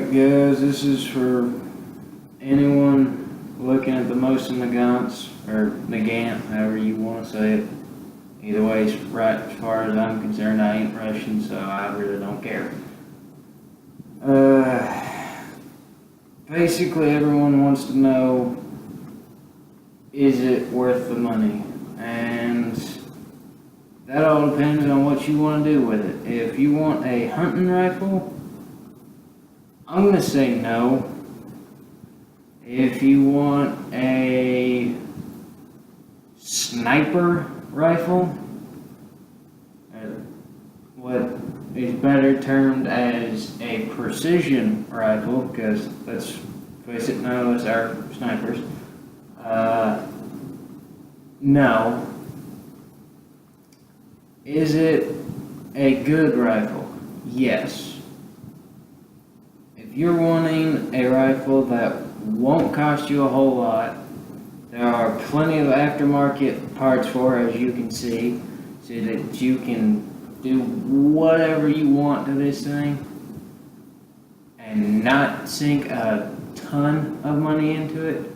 Alright guys, this is for anyone looking at the Mosin Nagants, or Nagant, however you want to say it. Either way, it's right as far as I'm concerned. I ain't Russian, so I really don't care. Basically everyone wants to know, is it worth the money? And that all depends on what you want to do with it. If you want a hunting rifle, I'm going to say no. If you want a sniper rifle, what is better termed as a precision rifle, because let's face it, none of us are snipers. No. Is it a good rifle? Yes. If you're wanting a rifle that won't cost you a whole lot, there are plenty of aftermarket parts for it, as you can see, so that you can do whatever you want to this thing and not sink a ton of money into it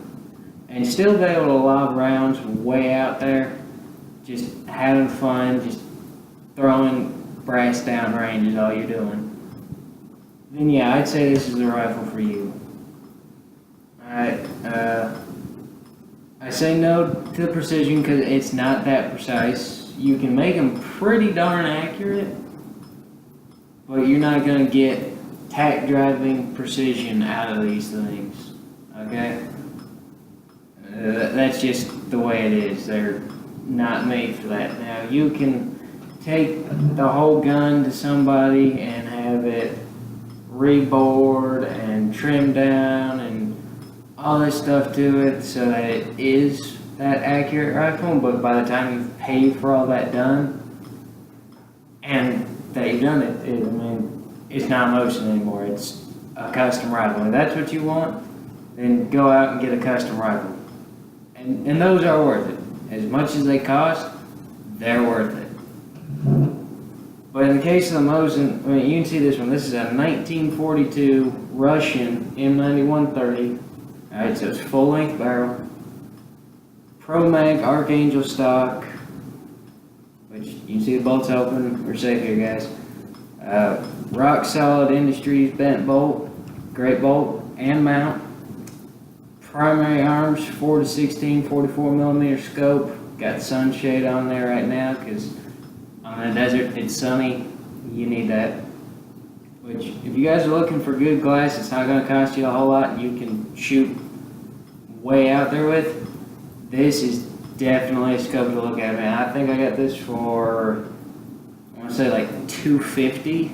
and still be able to lob rounds way out there, just having fun, just throwing brass down range is all you're doing, then yeah, I'd say this is a rifle for you. Alright, I say no to the precision because it's not that precise. You can make them pretty darn accurate, but you're not going to get tack driving precision out of these things, okay? That's just the way it is. They're not made for that. Now, you can take the whole gun to somebody and have it rebored and trimmed down and all this stuff to it so that it is that accurate rifle, but by the time you've paid for all that done and that you've done it, I mean, it's not Mosin anymore. It's a custom rifle. If that's what you want, then go out and get a custom rifle. And those are worth it. As much as they cost, they're worth it. But in the case of the Mosin, I mean, you can see this one. This is a 1942 Russian M9130. Alright, so it's full length barrel. Pro Mag Archangel stock, which you can see the bolts open. We're safe here, guys. Rock Solid Industries bent bolt, great bolt and mount. Primary arms 4-16, 44mm scope. Got sunshade on there right now because on the desert it's sunny. You need that. Which, if you guys are looking for good glass, it's not going to cost you a whole lot. You can shoot way out there with. This is definitely a scope to look at, man. I think I got this for, I want to say like $250,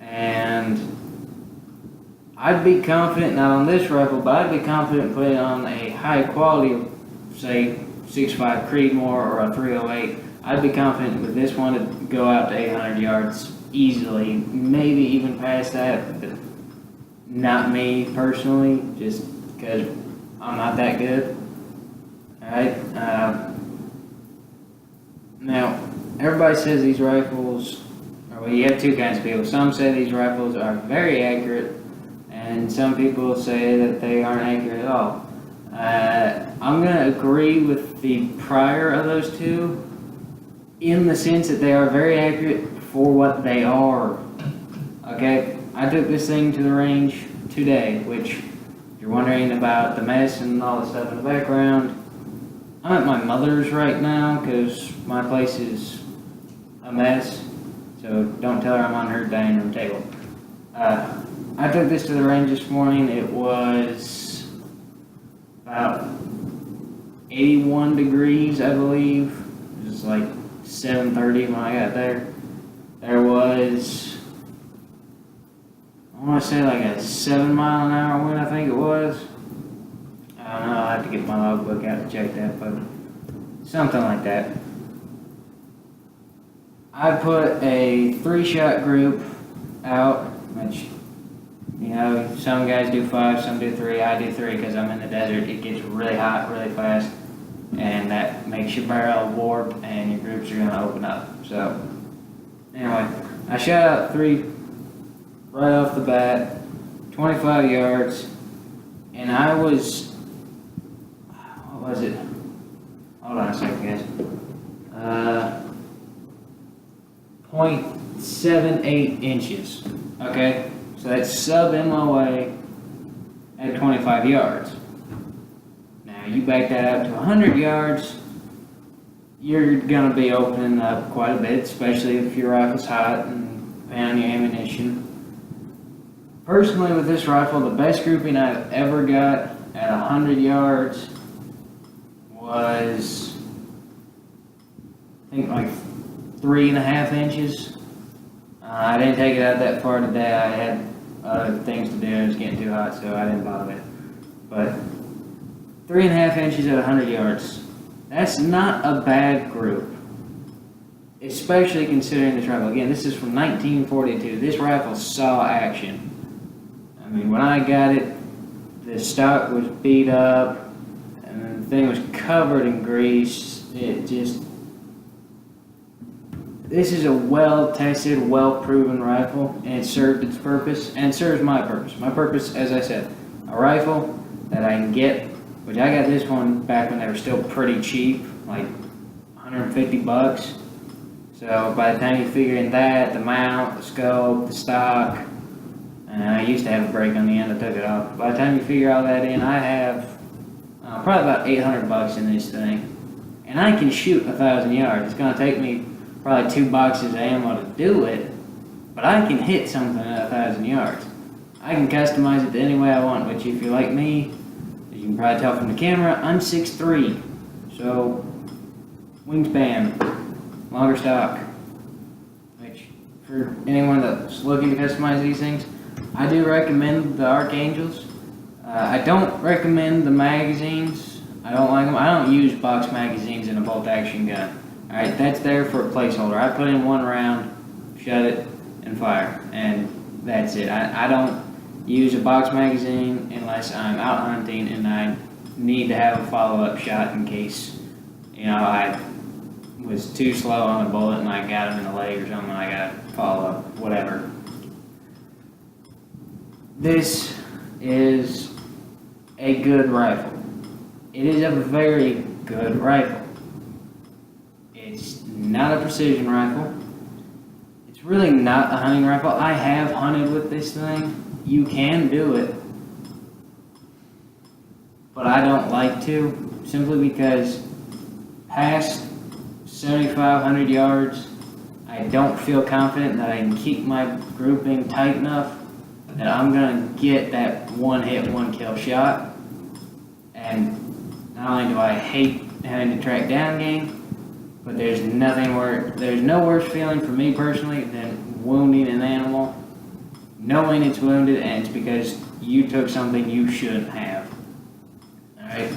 and I'd be confident, not on this rifle, but I'd be confident putting on a high quality, say 6.5 Creedmoor or a 308. I'd be confident with this one to go out to 800 yards easily, maybe even past that, but not me personally, just because I'm not that good. Alright, now, everybody says these rifles, or well, you have two kinds of people. Some say these rifles are very accurate, and some people say that they aren't accurate at all. I'm going to agree with the prior of those two, in the sense that they are very accurate for what they are. Okay, I took this thing to the range today, which, if you're wondering about the mess and all the stuff in the background, I'm at my mother's right now because my place is a mess, so don't tell her I'm on her dining room table. I took this to the range this morning. It was about 81 degrees, I believe. It was like 7:30 when I got there. There was, I want to say like a 7 mile an hour wind, I think it was. I don't know, I'll have to get my logbook out to check that, but something like that. I put a 3-shot group out, which, you know, some guys do 5, some do 3. I do 3 because I'm in the desert. It gets really hot really fast, and that makes your barrel warp and your groups are going to open up. So, anyway, I shot out 3 right off the bat. 25 yards, and I was, what was it? Hold on a second, guys. 0.78 inches. Okay, so that's sub MOA at 25 yards. Now you back that out to 100 yards, you're gonna be opening up quite a bit, especially if your rifle's hot and depending on your ammunition. Personally, with this rifle, the best grouping I've ever got at 100 yards was, I think, like 3.5 inches. I didn't take it out that far today. I had other things to do. It was getting too hot, so I didn't bother it. But 3.5 inches at 100 yards. That's not a bad group, especially considering this rifle. Again, this is from 1942. This rifle saw action. I mean, when I got it, the stock was beat up, and the thing was covered in grease. This is a well-tested, well-proven rifle, and it served its purpose, and it serves my purpose. My purpose, as I said, a rifle that I can get, which I got this one back when they were still pretty cheap, like 150 bucks. So by the time you figure in that, the mount, the scope, the stock, and I used to have a brake on the end, I took it off. By the time you figure all that in, I have probably about 800 bucks in this thing. And I can shoot 1,000 yards. It's gonna take me probably 2 boxes of ammo to do it, but I can hit something at 1,000 yards. I can customize it any way I want, which if you're like me, as you can probably tell from the camera, I'm 6'3", so wingspan, longer stock, which for anyone that's looking to customize these things, I do recommend the Archangels. I don't recommend the magazines. I don't like them. I don't use box magazines in a bolt action gun. Alright, that's there for a placeholder. I put in 1 round, shut it, and fire, and that's it. I don't use a box magazine unless I'm out hunting and I need to have a follow-up shot in case, you know, I was too slow on the bullet and I got him in the leg or something, I got to follow up, whatever. This is a good rifle. It is a very good rifle. It's not a precision rifle. It's really not a hunting rifle. I have hunted with this thing. You can do it. But I don't like to, simply because past 7,500 yards, I don't feel confident that I can keep my grouping tight enough that I'm gonna get that one hit, one kill shot. And not only do I hate having to track down game, but there's no worse feeling for me personally than wounding an animal, knowing it's wounded and it's because you took something you shouldn't have. Alright?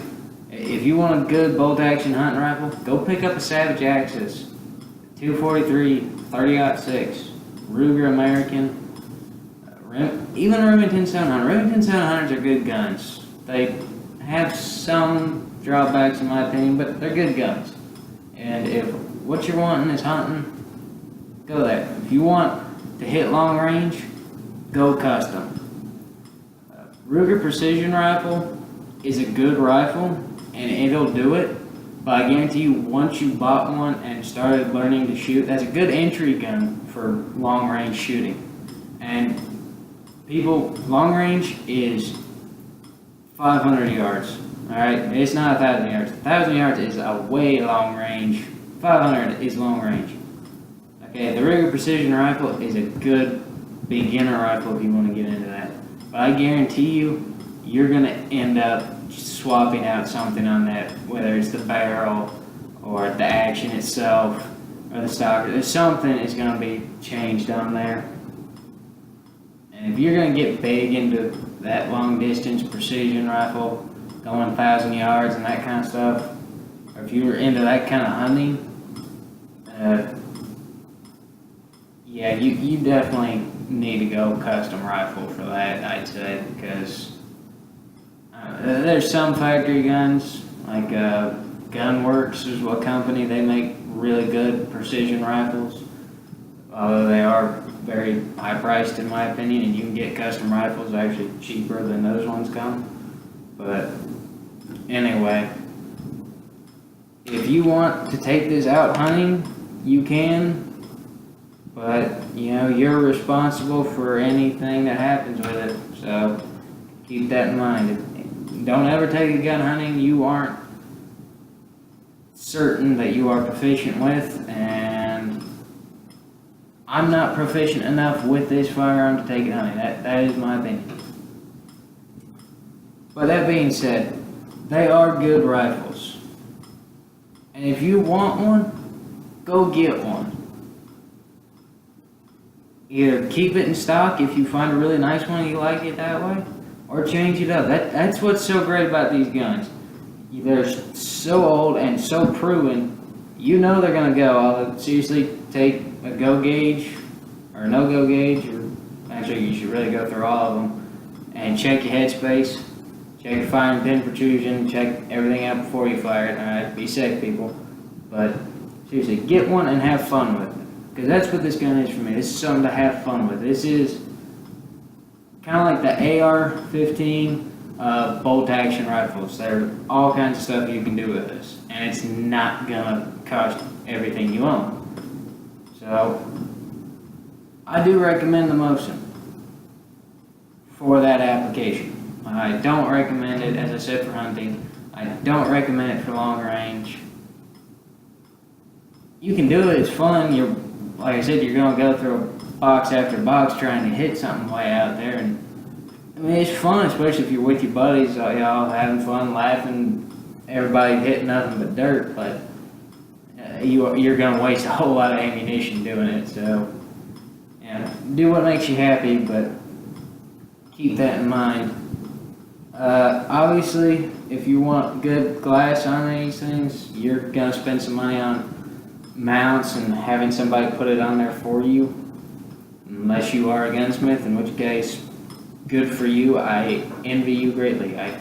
If you want a good bolt action hunting rifle, go pick up a Savage Axis, 243, 30-06, Ruger American, even Remington 700. Remington 700s are good guns. They have some drawbacks in my opinion, but they're good guns. And if what you're wanting is hunting, go there. If you want to hit long range, go custom. Ruger Precision Rifle is a good rifle, and it'll do it. But I guarantee you, once you bought one and started learning to shoot, that's a good entry gun for long range shooting. And people, long range is 500 yards. Alright, it's not 1,000 yards. 1,000 yards is a way long range. 500 is long range. Okay, the Ruger Precision Rifle is a good beginner rifle if you want to get into that. But I guarantee you, you're going to end up swapping out something on that, whether it's the barrel or the action itself or the stock. There's something is going to be changed on there. And if you're going to get big into that long distance precision rifle, going 1,000 yards and that kind of stuff, or if you're into that kind of hunting, yeah, you definitely need to go custom rifle for that, I'd say, because there's some factory guns, like Gunworks is what company, they make really good precision rifles, although they are very high priced in my opinion, and you can get custom rifles actually cheaper than those ones come. But anyway, if you want to take this out hunting, you can, but you know, you're responsible for anything that happens with it, so keep that in mind. Don't ever take a gun hunting you aren't certain that you are proficient with, and I'm not proficient enough with this firearm to take it hunting. That is my opinion. But that being said, they are good rifles. And if you want one, go get one. Either keep it in stock if you find a really nice one and you like it that way, or change it up. That's what's so great about these guns. They're so old and so proven, you know they're going to go. I'll seriously take a go gauge or a no go gauge, or actually you should really go through all of them, and check your headspace, check your firing pin protrusion, check everything out before you fire it. Alright, be safe, people. But seriously, get one and have fun with it, because that's what this gun is for me. This is something to have fun with. This is kind of like the AR-15 bolt action rifles. There are all kinds of stuff you can do with this, and it's not gonna cost everything you own. So I do recommend the Mosin for that application. I don't recommend it, as I said, for hunting. I don't recommend it for long range. You can do it, it's fun. Like I said, you're gonna go through box after box trying to hit something way out there, and I mean, it's fun, especially if you're with your buddies, y'all having fun, laughing, everybody hitting nothing but dirt. But you're going to waste a whole lot of ammunition doing it. So, yeah, do what makes you happy, but keep that in mind. Obviously, if you want good glass on these things, you're going to spend some money on mounts and having somebody put it on there for you, unless you are a gunsmith, in which case, good for you. I envy you greatly. I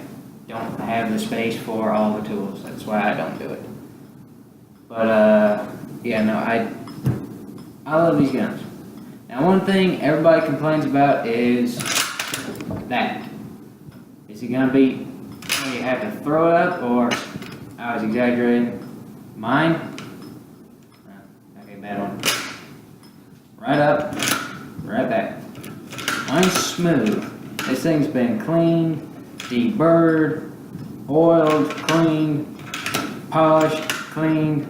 don't have the space for all the tools. That's why I don't do it. But yeah, no, I love these guns. Now, one thing everybody complains about is that. Is it gonna be when you have to throw it up, or I was exaggerating? Mine? Okay, bad one. Right up, right back. Mine's smooth. This thing's been cleaned, deburred, oiled, cleaned, polished, cleaned,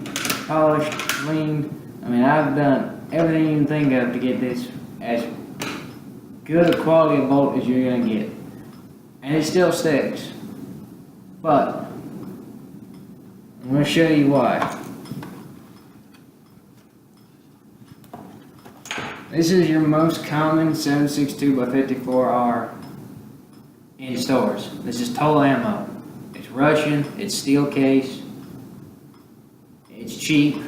polished, cleaned. I mean, I've done everything you can think of to get this as good a quality of bolt as you're going to get. And it still sticks. But I'm going to show you why. This is your most common 7.62x54R in stores. This is total ammo. It's Russian, it's steel case, it's cheap.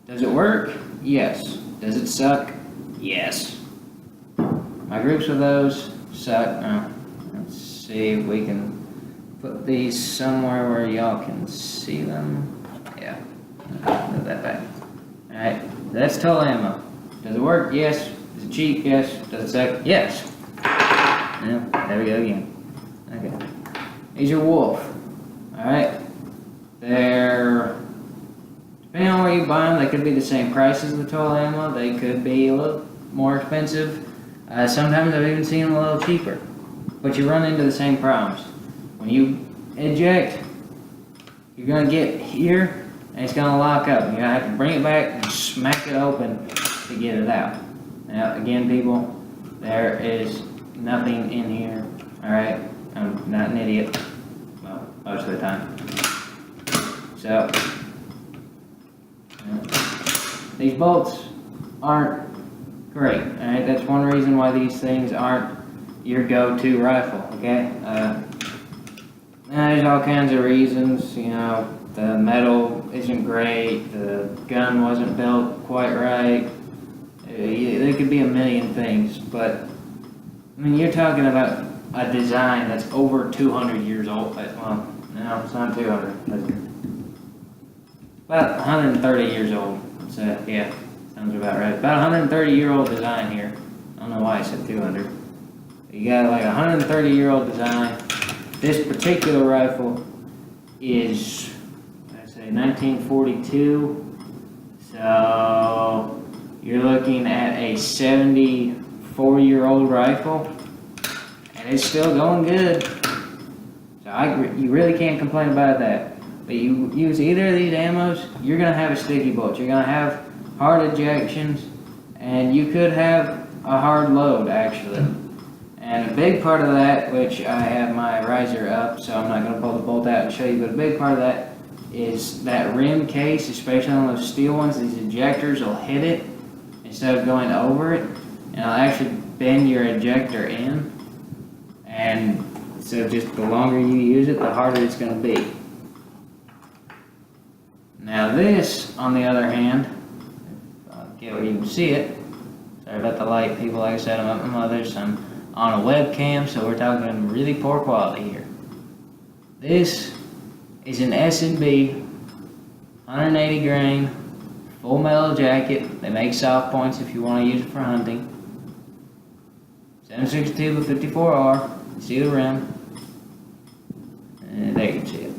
Does it work? Yes. Does it suck? Yes. My groups of those suck. Let's see if we can put these somewhere where y'all can see them. Yeah. Put that back. Alright, that's total ammo. Does it work? Yes. Is it cheap? Yes. Does it suck? Yes. Yeah, there we go again. Okay. These are Wolf. Alright. They're, depending on where you buy them, they could be the same price as the total ammo. They could be a little more expensive. Sometimes I've even seen them a little cheaper. But you run into the same problems. When you eject, you're going to get here, and it's going to lock up. You're going to have to bring it back and smack it open to get it out. Now, again, people, there is nothing in here. Alright, I'm not an idiot. Well, most of the time. So, these bolts aren't great. Alright, that's one reason why these things aren't your go-to rifle, okay? There's all kinds of reasons, you know, the metal isn't great, the gun wasn't built quite right. There could be a million things, but I mean, you're talking about a design that's over 200 years old. Well, no, it's not 200. About 130 years old. So yeah, Sounds about right. About 130-year-old design here. I don't know why I said 200. You got like a 130-year-old design. This particular rifle is, I say, 1942. So you're looking at a 74-year-old rifle, and it's still going good. So you really can't complain about that. But you use either of these ammos, you're gonna have a sticky bolt. You're gonna have hard ejections, and you could have a hard load actually. And a big part of that, which I have my riser up, so I'm not gonna pull the bolt out and show you, but a big part of that is that rim case, especially on those steel ones. These ejectors will hit it instead of going over it, and it'll actually bend your ejector in. And so just the longer you use it, the harder it's gonna be. Now this, on the other hand, I'll get where you can see it. Sorry about the light, people. Like I said, I'm at my mother's. I'm on a webcam, so we're talking really poor quality here. This is an S&B 180 grain full metal jacket. They make soft points if you want to use it for hunting. 7.62 with 54R. You see the rim. And there you can see it.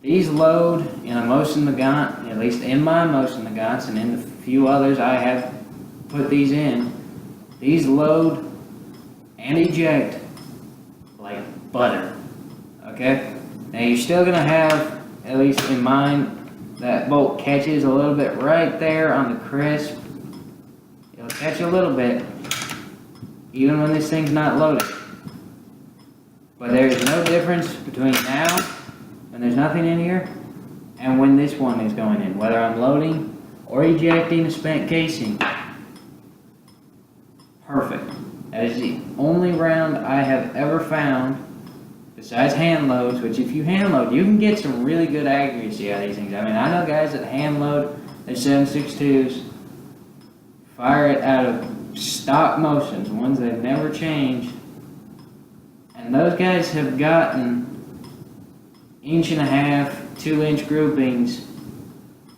These load in a Mosin Nagant, at least in my Mosin Nagants, and in the few others I have put these in. These load and eject like butter. Okay? Now you're still gonna have, at least in mine, that bolt catches a little bit right there on the crisp. It'll catch a little bit, even when this thing's not loaded. But there's no difference between now, when there's nothing in here, and when this one is going in, whether I'm loading or ejecting a spent casing. Perfect. That is the only round I have ever found, besides hand loads, which if you hand load, you can get some really good accuracy out of these things. I mean, I know guys that hand load their 7.62s, fire it out of stock Mosins, ones they've never changed, and those guys have gotten 1.5 to 2 inch groupings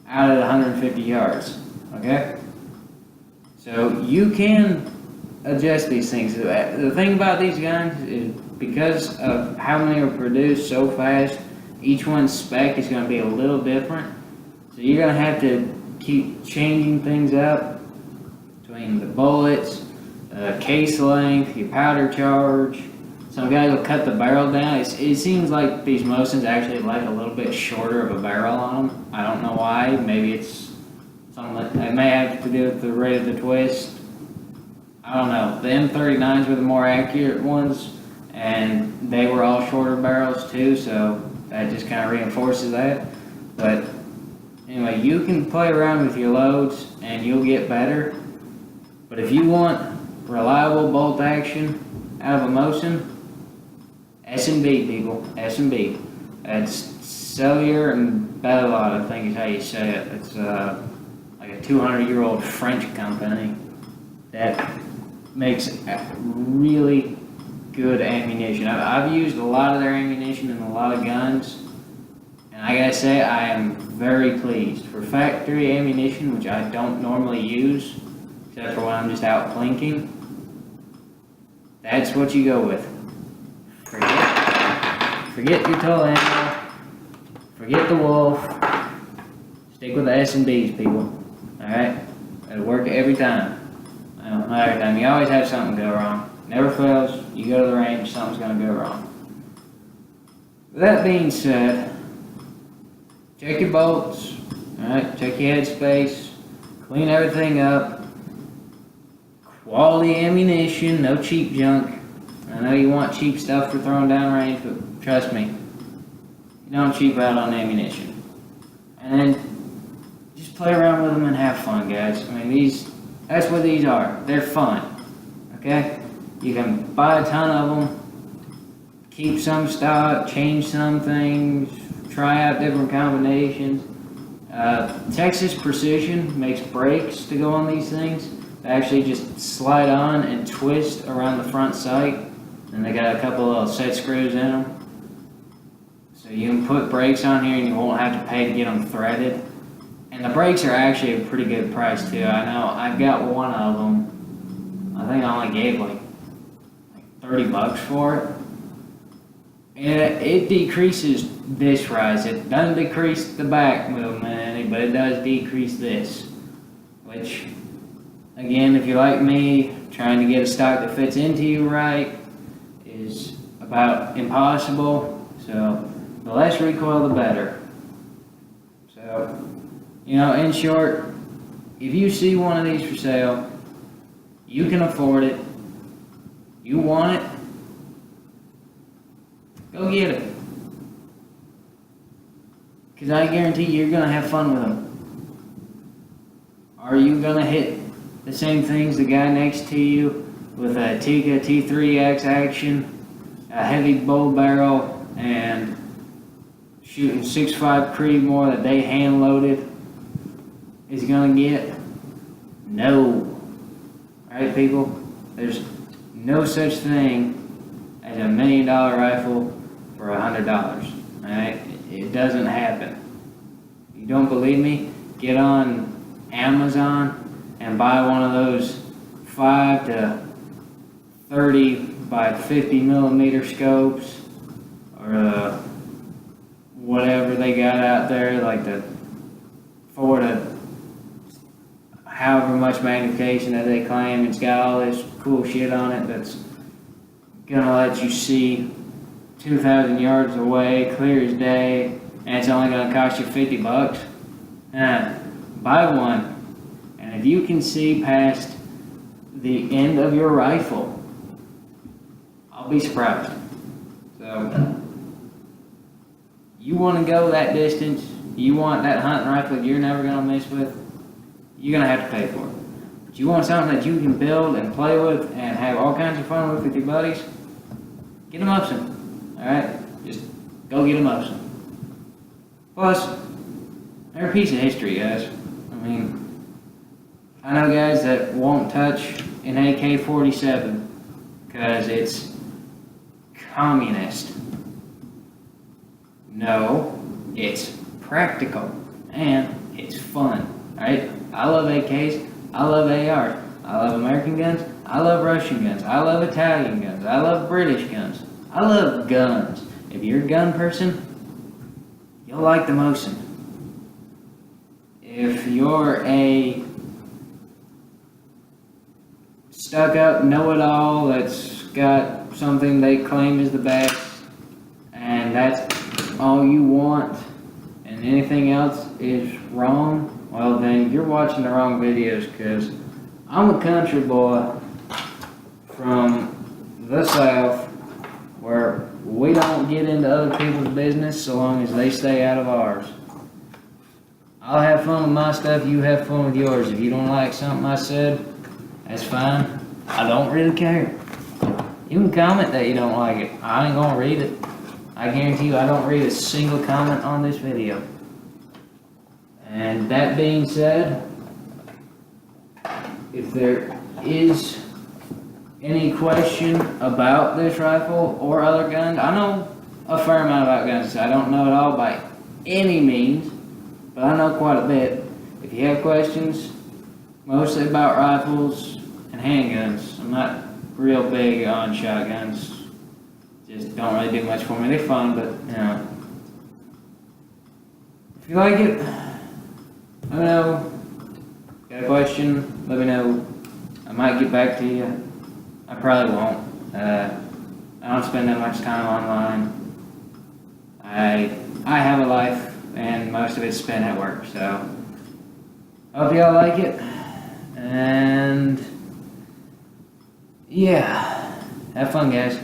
out at 150 yards. Okay? So you can adjust these things. The thing about these guns is because of how many are produced so fast, each one's spec is going to be a little different. So you're going to have to keep changing things up between the bullets, case length, your powder charge. Some guys will cut the barrel down. It seems like these Mosins actually like a little bit shorter of a barrel on them. I don't know why. Maybe it's something that it may have to do with the rate of the twist. I don't know. The M39s were the more accurate ones, and they were all shorter barrels too, so that just kind of reinforces that. But anyway, you can play around with your loads and you'll get better. But if you want reliable bolt action out of a Mosin, S&B, people, S&B. That's Cellular and Bellot, I think is how you say it. It's like a 200-year-old French company that makes really good ammunition. I've used a lot of their ammunition in a lot of guns, and I gotta say I am very pleased. For factory ammunition, which I don't normally use, except for when I'm just out plinking, that's what you go with. Forget your tool ammo, forget the Wolf, stick with the S&Bs, people. Alright? It'll work every time. Not every time. You always have something go wrong. Never fails. You go to the range, something's going to go wrong. With that being said, check your bolts, alright? Check your headspace, clean everything up. Quality ammunition, no cheap junk. I know you want cheap stuff for throwing down range, but trust me, you don't cheap out on ammunition. And then just play around with them and have fun, guys. I mean, that's what these are. They're fun, okay? You can buy a ton of them, keep some stock, change some things, try out different combinations. Texas Precision makes brakes to go on these things. They actually just slide on and twist around the front sight. And they got a couple of little set screws in them. So you can put brakes on here and you won't have to pay to get them threaded. And And the brakes are actually a pretty good price too. I know I've got one of them. I think I only gave like $30 for it. And it decreases this rise. It doesn't decrease the back movement any, but it does decrease this. Which, again, if you're like me, trying to get a stock that fits into you right is about impossible. So the less recoil, the better. So, you know, in short, if you see one of these for sale, you can afford it, you want it, go get it. Because I guarantee you're going to have fun with them. Are you going to hit the same things the guy next to you with a Tika T3X action, a heavy bull barrel, and shooting 6.5 Creedmoor that they hand loaded is going to get? No. Alright, people? There's no such thing as $1 million rifle for $100. Alright? It doesn't happen. You don't believe me? Get on Amazon and buy one of those 5 to 30 by 50 millimeter scopes, or whatever they got out there, like the 4 to however much magnification that they claim. It's got all this cool shit on it that's gonna let you see 2,000 yards away, clear as day, and it's only gonna cost you $50. Buy one, and if you can see past the end of your rifle, I'll be surprised. So, you want to go that distance, you want that hunting rifle that you're never gonna mess with, you're gonna have to pay for it. But you want something that you can build and play with and have all kinds of fun with your buddies, get a Mosin. Alright? Just go get a Mosin. Plus, they're a piece of history, guys. I mean, I know guys that won't touch an AK-47 because it's communist. No, it's practical and it's fun. Alright? I love AKs, I love ARs, I love American guns, I love Russian guns, I love Italian guns, I love British guns, I love guns. If you're a gun person, you'll like the Mosin. If you're a stuck-up know-it-all that's got something they claim is the best, and that's all you want, and anything else is wrong, well then you're watching the wrong videos, because I'm a country boy from the South where we don't get into other people's business so long as they stay out of ours. I'll have fun with my stuff, you have fun with yours. If you don't like something I said, that's fine. I don't really care. You can comment that you don't like it. I ain't gonna read it. I guarantee you I don't read a single comment on this video. And that being said, if there is any question about this rifle or other guns, I know a fair amount about guns. I don't know it all by any means, but I know quite a bit. If you have questions, mostly about rifles and handguns. I'm not real big on shotguns. Just don't really do much for me. They're fun, but you know. If you like it, let me know. Got a question? Let me know. I might get back to you. I probably won't. I don't spend that much time online. I have a life, and most of it's spent at work, so hope y'all like it, and yeah, have fun, guys.